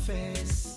fesse.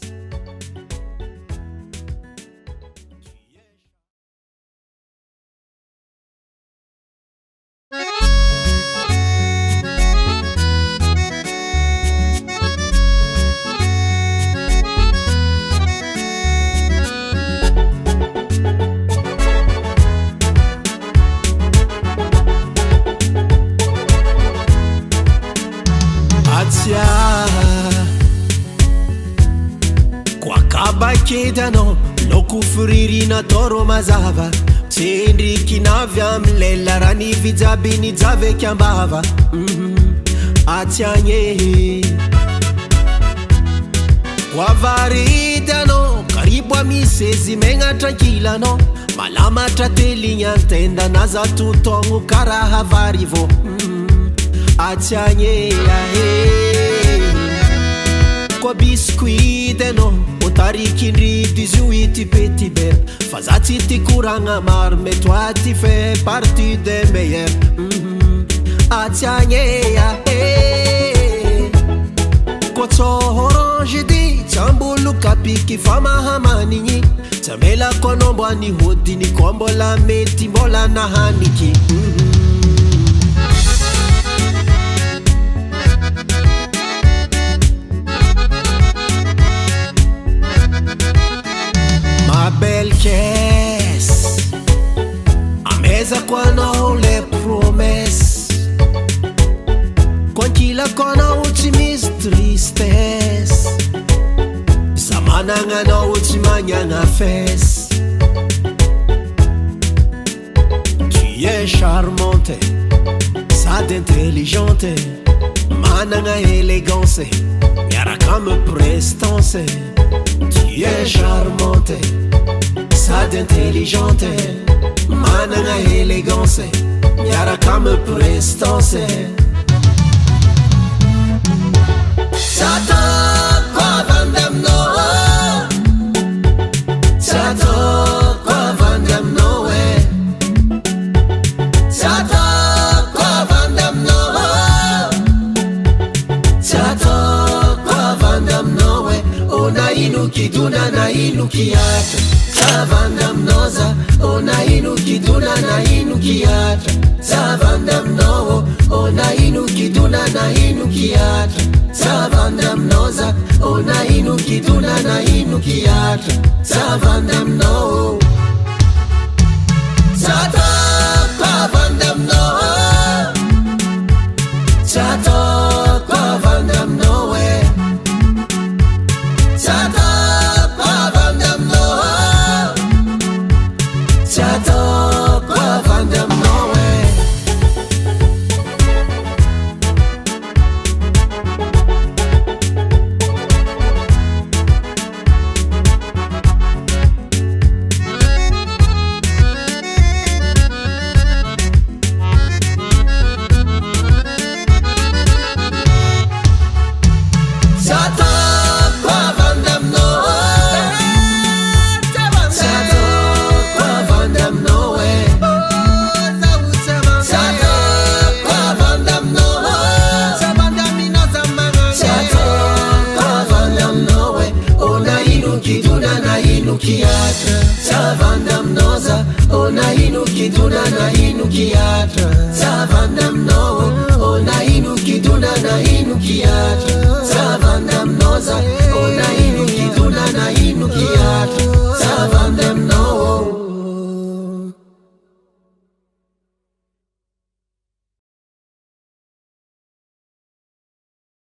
Kwa kabakidano loko firirina toro mazava tsendrikinavy am'lay larany vijaby ny javy ambava atiagny kwa varidanao karibu amisezi megna tranquille anao malamatra teligny antenda naza totogno karaha varivo atiagny kwa biscuit no otarikindri 18 petit ber fazati ti kuranga mar mais toi tu fais partie des meilleurs atianye ya kwa so orange di chambulu kapiki fama hamani tamela konombo ani hodini kombola meti mbola na haniki Ma belle caisse a mesa quando le promesse Quanquila quando ultimis tristesse Samananga na ultima nyanga fesse Tu es charmante, sad intelligente Mananga élégance, miara comme prestance Tu es charmante, sad intelligente manana élégance, miara comme prestance Sato kwa vandam no Sato kwa vandam no Sato kwa vandam no Sato kwa vandam no Ona inuki duna na inuki ata Savandam noza Ona inuki duna na inuki ata Savandam no Ona inuki duna na inuki ata Savandam noza Ona inuki duna na inuki ata Savandam no Sato kwa vandam no Sato kwa vandam no Sato kwa vandam no Sato kwa vandam no Sato kwa vandam no Sato kwa vandam no Sato kwa vandam no Sato kwa vandam no Ona inuki duna na inuki ata Savandam noza Ona inuki duna na inuki ata Savandam no Ona inuki duna na inuki ata Savandam noza